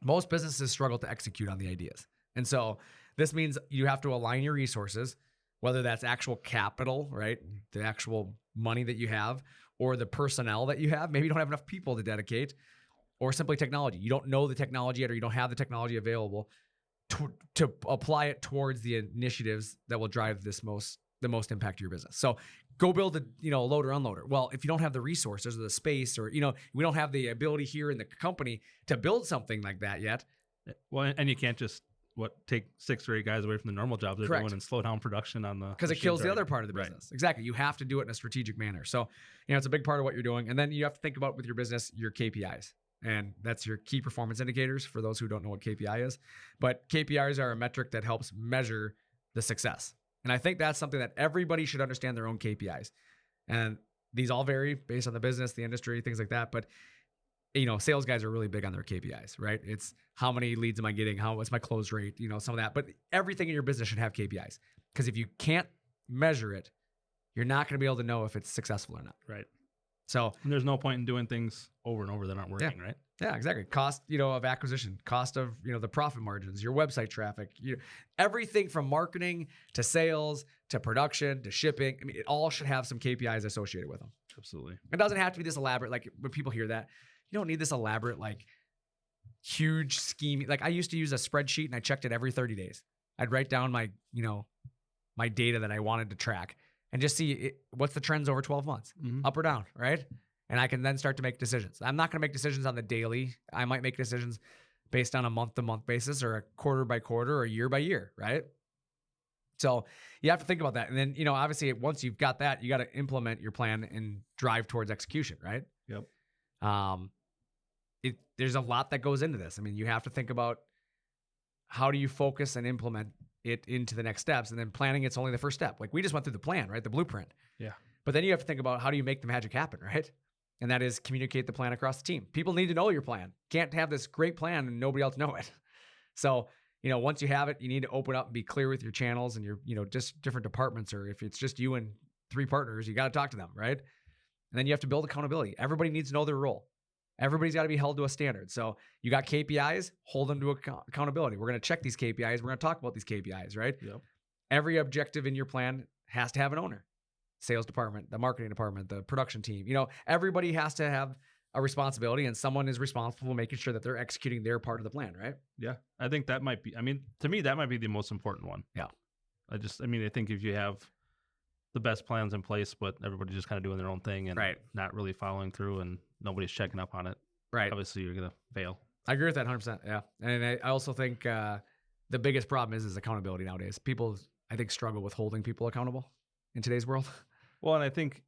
Most businesses struggle to execute on the ideas. And so this means you have to align your resources, whether that's actual capital, right? The actual money that you have, or the personnel that you have. Maybe you don't have enough people to dedicate, or simply technology. You don't know the technology yet, or you don't have the technology available to apply it towards the initiatives that will drive the most impact to your business. So go build a loader unloader. Well, if you don't have the resources or the space, or we don't have the ability here in the company to build something like that yet. Well, and you can't just take 6 or 8 guys away from the normal jobs they're doing and slow down production on the, because it kills the other part of the business. Right. Exactly. You have to do it in a strategic manner. So it's a big part of what you're doing. And then you have to think about with your business your KPIs. And that's your key performance indicators for those who don't know what KPI is. But KPIs are a metric that helps measure the success. And I think that's something that everybody should understand their own KPIs. And these all vary based on the business, the industry, things like that. But, sales guys are really big on their KPIs, right? It's how many leads am I getting? What's my close rate? Some of that. But everything in your business should have KPIs. Because if you can't measure it, you're not going to be able to know if it's successful or not. Right. So and there's no point in doing things over and over that aren't working, right? Yeah, exactly. Cost, of acquisition, cost of, the profit margins, your website traffic, everything from marketing to sales to production to shipping. I mean, it all should have some KPIs associated with them. Absolutely. It doesn't have to be this elaborate. Like when people hear that, you don't need this elaborate, like huge scheme. Like I used to use a spreadsheet and I checked it every 30 days. I'd write down my, my data that I wanted to track and just see what's the trends over 12 months, up or down, right? And I can then start to make decisions. I'm not going to make decisions on the daily. I might make decisions based on a month-to-month basis or a quarter-by-quarter or year-by-year, right? So you have to think about that. And then, obviously, once you've got that, you got to implement your plan and drive towards execution, right? Yep. There's a lot that goes into this. I mean, you have to think about how do you focus and implement it into the next steps, and then planning, it's only the first step. Like we just went through the plan, right? The blueprint. Yeah. But then you have to think about how do you make the magic happen, right? And that is communicate the plan across the team. People need to know your plan. Can't have this great plan and nobody else know it. So, once you have it, you need to open up and be clear with your channels and your, just different departments, or if it's just you and 3 partners, you got to talk to them, right? And then you have to build accountability. Everybody needs to know their role. Everybody's got to be held to a standard. So you got KPIs, hold them to accountability. We're going to check these KPIs. We're going to talk about these KPIs, right? Yep. Every objective in your plan has to have an owner. Sales department, the marketing department, the production team. Everybody has to have a responsibility, and someone is responsible for making sure that they're executing their part of the plan, right? Yeah. I think that might be, to me, that might be the most important one. Yeah. I think if you have the best plans in place, but everybody's just kind of doing their own thing and not really following through and nobody's checking up on it, right? Obviously, you're going to fail. I agree with that 100%. Yeah. And I also think the biggest problem is accountability nowadays. People, I think, struggle with holding people accountable in today's world. Well, and I think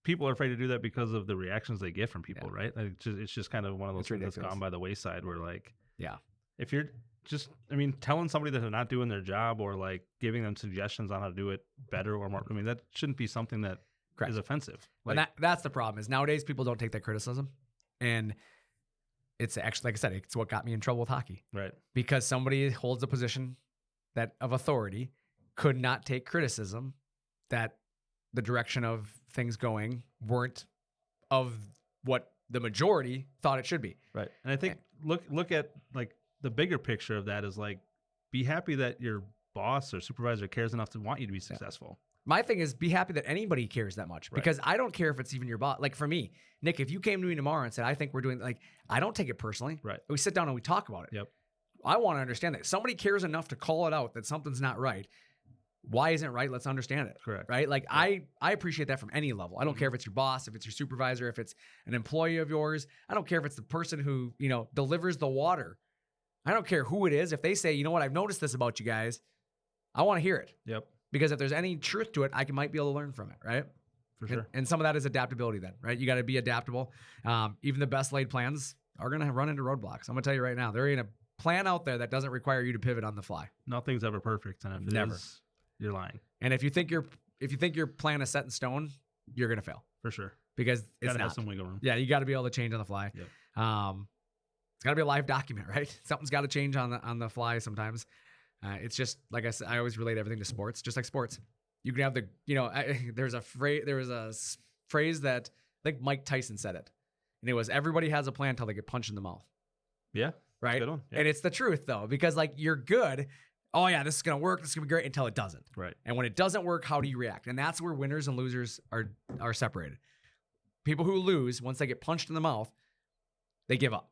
people are afraid to do that because of the reactions they get from people, right? Like it's just kind of one of those things that's gone by the wayside where, like, if you're just, telling somebody that they're not doing their job or like giving them suggestions on how to do it better or more, that shouldn't be something that is offensive. Like, and that's the problem is nowadays people don't take that criticism. And it's actually, like I said, it's what got me in trouble with hockey. Right. Because somebody holds a position of authority could not take criticism that the direction of things going weren't of what the majority thought it should be. Right. And I think look at like the bigger picture of that is like, be happy that your boss or supervisor cares enough to want you to be successful. My thing is be happy that anybody cares that much, because I don't care if it's even your boss. Like for me, Nick, if you came to me tomorrow and said, I think we're doing, like, I don't take it personally. Right. We sit down and we talk about it. Yep. I want to understand that somebody cares enough to call it out that something's not right. Why isn't it right? Let's understand it. Correct. Right. Like I appreciate that from any level. I don't care if it's your boss, if it's your supervisor, if it's an employee of yours. I don't care if it's the person who, delivers the water. I don't care who it is. If they say, you know what, I've noticed this about you guys, I want to hear it. Yep. Because if there's any truth to it, I might be able to learn from it, right? For sure. And some of that is adaptability then, right? You got to be adaptable. Even the best laid plans are going to run into roadblocks. I'm going to tell you right now, there ain't a plan out there that doesn't require you to pivot on the fly. Nothing's ever perfect. And if it Never. is, you're lying. And if you think your plan is set in stone, you're going to fail. For sure. Because it's gotta not. have some wiggle room. Yeah, you got to be able to change on the fly. Yep. It's got to be a live document, right? Something's got to change on the fly sometimes. It's just, like I said, I always relate everything to sports, just like sports. You can have there was a phrase that I think Mike Tyson said it. And it was, everybody has a plan until they get punched in the mouth. Yeah. Right. Good one. Yeah. And it's the truth though, because like you're good. Oh yeah, this is going to work. This is going to be great until it doesn't. Right. And when it doesn't work, how do you react? And that's where winners and losers are separated. People who lose, once they get punched in the mouth, they give up,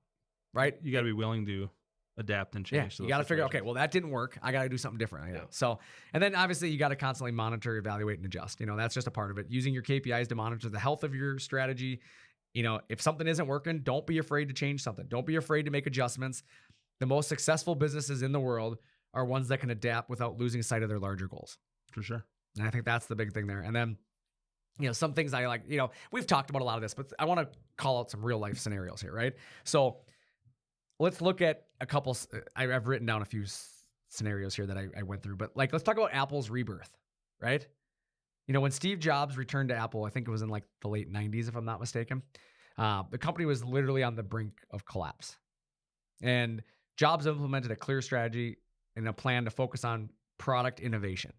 right? You got to be willing to adapt and Yeah, change. to you those got to figure, okay, situations. well, that didn't work. I got to do something different. Yeah. So, and then obviously you got to constantly monitor, evaluate, and adjust. That's just a part of it. Using your KPIs to monitor the health of your strategy. If something isn't working, don't be afraid to change something. Don't be afraid to make adjustments. The most successful businesses in the world are ones that can adapt without losing sight of their larger goals. For sure. And I think that's the big thing there. And then, some things I like, we've talked about a lot of this, but I want to call out some real life scenarios here, right? So let's look at a couple. I've written down a few scenarios here that I went through, but let's talk about Apple's rebirth, right? When Steve Jobs returned to Apple, I think it was in the late 90s, if I'm not mistaken, the company was literally on the brink of collapse. And Jobs implemented a clear strategy and a plan to focus on product innovation.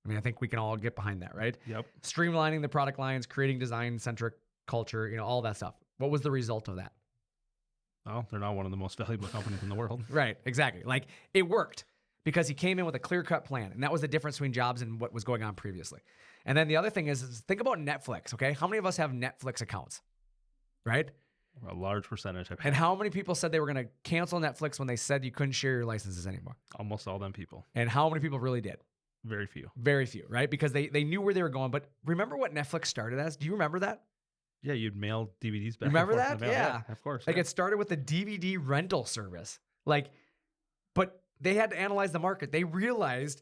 I think we can all get behind that, right? Yep. Streamlining the product lines, creating design-centric culture, all that stuff. What was the result of that? Well, they're not one of the most valuable companies in the world. Right, exactly. It worked because he came in with a clear-cut plan, and that was the difference between Jobs and what was going on previously. And then the other thing is think about Netflix, okay? How many of us have Netflix accounts, right? A large percentage. And how many people said they were going to cancel Netflix when they said you couldn't share your licenses anymore? Almost all them people. And how many people really did? Very few. Very few, right? Because they knew where they were going. But remember what Netflix started as? Do you remember that? Yeah, you'd mail DVDs back. Remember and forth in that? the mail. Yeah. Of course. It started with the DVD rental service. But they had to analyze the market. They realized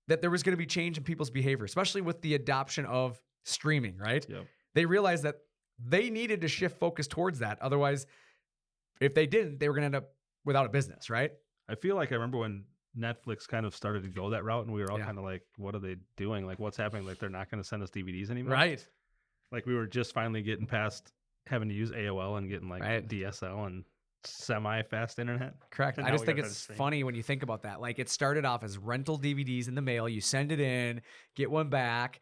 that there was going to be change in people's behavior, especially with the adoption of streaming, right? Yep. They realized that they needed to shift focus towards that. Otherwise, if they didn't, they were going to end up without a business, right? I feel like I remember when Netflix kind of started to go that route, and we were all Yeah. kind of like, what are they doing? What's happening? They're not going to send us DVDs anymore. Right. We were just finally getting past having to use AOL and getting Right. DSL and semi-fast internet. Correct. And I now just we think got it's that same. funny when you think about that. It started off as rental DVDs in the mail. You send it in, get one back.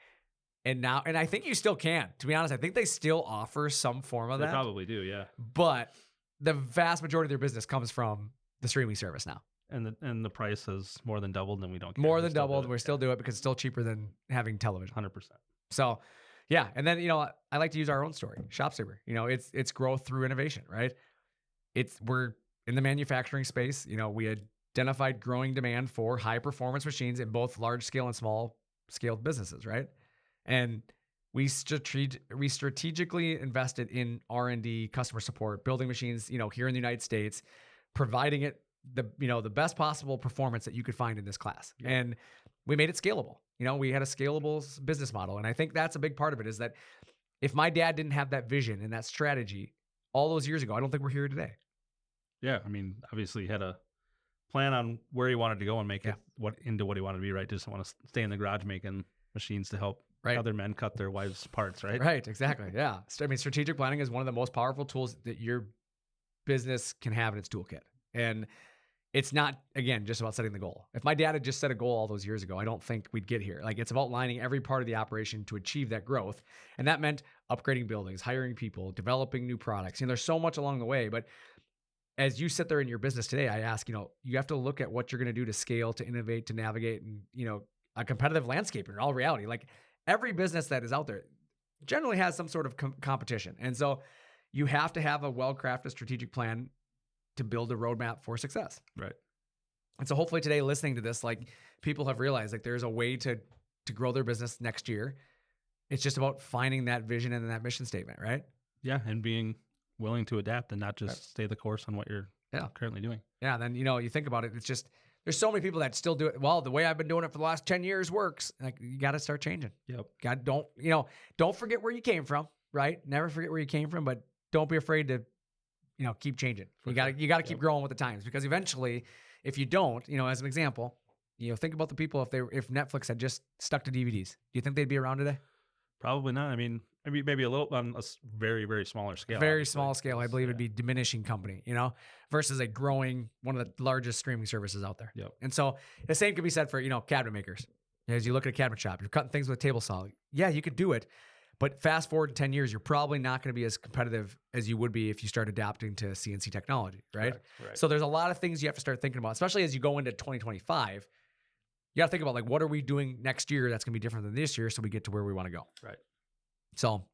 And I think you still can. To be honest, I think they still offer some form of They that. probably do, yeah. But the vast majority of their business comes from the streaming service now. And the price has more than doubled, and we don't care. More We than still do doubled. it. We still do it because it's still cheaper than having television. 100%. So, yeah. And then, I like to use our own story, ShopSabre. It's growth through innovation, right? We're in the manufacturing space. We identified growing demand for high performance machines in both large scale and small scale businesses, right? And we strategically invested in R&D, customer support, building machines, here in the United States, providing it the best possible performance that you could find in this class. Yeah. And we made it scalable. We had a scalable business model. And I think that's a big part of it, is that if my dad didn't have that vision and that strategy all those years ago, I don't think we're here today. Yeah, obviously he had a plan on where he wanted to go and make it into what he wanted to be, right? Just want to stay in the garage making machines to help other men cut their wives' parts, right? Right, exactly. Yeah. Strategic planning is one of the most powerful tools that your business can have in its toolkit. And it's not, again, just about setting the goal. If my dad had just set a goal all those years ago, I don't think we'd get here. It's about lining every part of the operation to achieve that growth. And that meant upgrading buildings, hiring people, developing new products. There's so much along the way. But as you sit there in your business today, I ask, you have to look at what you're going to do to scale, to innovate, to navigate, and, a competitive landscape in all reality. Every business that is out there generally has some sort of competition. And so you have to have a well-crafted strategic plan to build a roadmap for success. Right. And so hopefully today, listening to this, people have realized there's a way to grow their business next year. It's just about finding that vision and that mission statement, right? Yeah, and being willing to adapt and not just stay the course on what you're currently doing. Yeah, and then, you think about it, it's just, there's so many people that still do it. Well, the way I've been doing it for the last 10 years works. You got to start changing. Yep. Don't forget where you came from, right? Never forget where you came from, but don't be afraid to, keep changing. You got to keep growing with the times, because eventually, if you don't, as an example, think about the people, if Netflix had just stuck to DVDs, do you think they'd be around today? Probably not. Maybe a little on a very, very smaller scale. Very obviously. small scale. I believe it'd be diminishing company, versus a growing, one of the largest streaming services out there. Yep. And so the same could be said for, cabinet makers. As you look at a cabinet shop, you're cutting things with a table saw. Yeah, you could do it. But fast forward to 10 years, you're probably not going to be as competitive as you would be if you start adapting to CNC technology, right? Right. So there's a lot of things you have to start thinking about, especially as you go into 2025. You got to think about what are we doing next year that's going to be different than this year, so we get to where we want to go. Right. So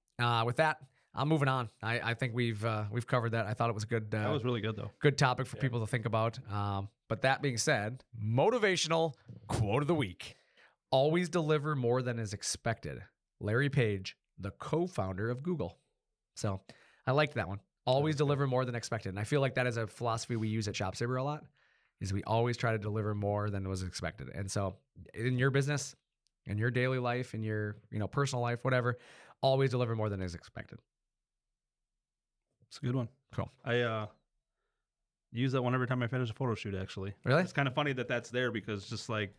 with that, I'm moving on. I think we've covered that. I thought it was a good That was really good though. good topic for people to think about. But that being said, motivational quote of the week: always deliver more than is expected. Larry Page, the co-founder of Google. So I liked that one. Always deliver more than expected. And I feel like that is a philosophy we use at ShopSabre a lot, is we always try to deliver more than was expected. And so in your business, in your daily life, in your personal life, whatever, always deliver more than is expected. It's a good one. Cool. I use that one every time I finish a photo shoot, actually. Really? It's kind of funny that that's there because just like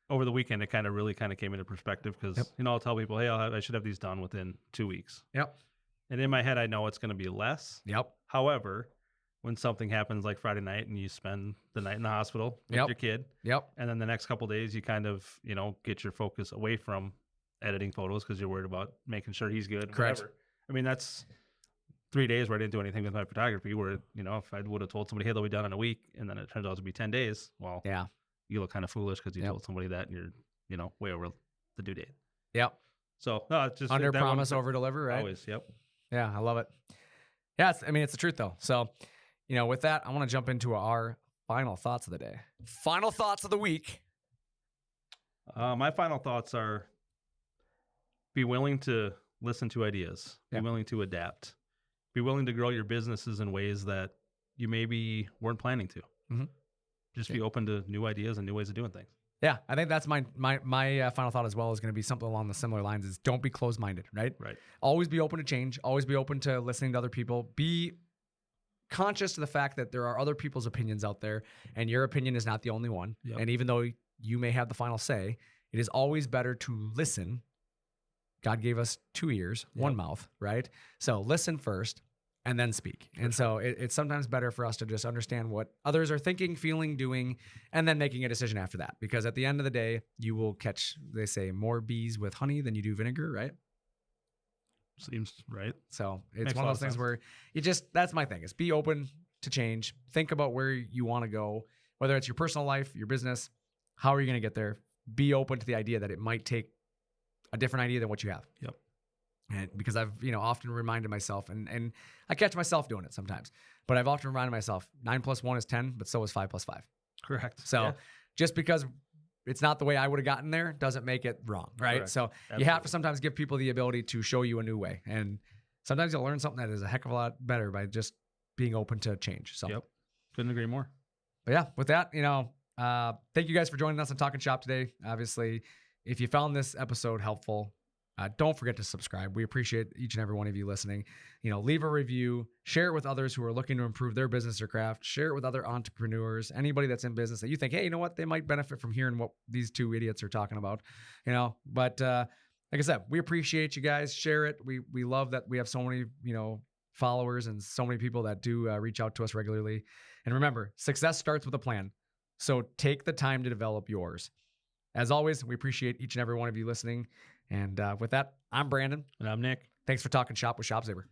over the weekend, it really came into perspective because, I'll tell people, hey, I should have these done within 2 weeks. Yep. And in my head, I know it's going to be less. Yep. However, when something happens like Friday night and you spend the night in the hospital with your kid. Yep. And then the next couple of days, you kind of, get your focus away from editing photos because you're worried about making sure he's good. Correct. Whatever. I mean, that's 3 days where I didn't do anything with my photography where, if I would have told somebody, hey, they'll be done in a week, and then it turns out to be 10 days. Well, you look kind of foolish because you told somebody that and you're, way over the due date. Yep. So, no, it's just under promise, over deliver, right? Always. Yep. Yeah, I love it. Yeah, it's the truth though. So, with that, I want to jump into our final thoughts of the day. Final thoughts of the week. My final thoughts are: be willing to listen to ideas. Be willing to adapt. Be willing to grow your businesses in ways that you maybe weren't planning to. Mm-hmm. Just be open to new ideas and new ways of doing things. Yeah, I think that's my final thought as well, is going to be something along the similar lines, is don't be closed-minded, right? Right. Always be open to change. Always be open to listening to other people. Be conscious to the fact that there are other people's opinions out there, and your opinion is not the only one. Yep. And even though you may have the final say, it is always better to listen. God gave us 2 ears, one mouth, right? So listen first and then speak. And so it's sometimes better for us to just understand what others are thinking, feeling, doing, and then making a decision after that. Because at the end of the day, you will catch, they say, more bees with honey than you do vinegar, right? Seems right. So it's Makes one a lot of those of things sense. where that's my thing, is be open to change. Think about where you want to go, whether it's your personal life, your business, how are you going to get there? Be open to the idea that it might take a different idea than what you have. Yep. And because I've, often reminded myself, and I catch myself doing it sometimes, but I've often reminded myself 9 + 1 is 10, but so is 5 + 5. Correct. So just because it's not the way I would have gotten there doesn't make it wrong, right? Correct. So Absolutely. you have to sometimes give people the ability to show you a new way. And sometimes you'll learn something that is a heck of a lot better by just being open to change. So, Yep. Couldn't agree more. but yeah, with that, thank you guys for joining us on Talkin Shop today. Obviously, if you found this episode helpful, don't forget to subscribe. We appreciate each and every one of you listening. Leave a review, share it with others who are looking to improve their business or craft, share it with other entrepreneurs, anybody that's in business that you think, hey, you know what, they might benefit from hearing what these two idiots are talking about, but like I said, we appreciate you guys. Share it. We love that we have so many, followers and so many people that do reach out to us regularly. And remember, success starts with a plan. So take the time to develop yours. As always, we appreciate each and every one of you listening. And with that, I'm Brandon. And I'm Nick. Thanks for talking shop with ShopSabre.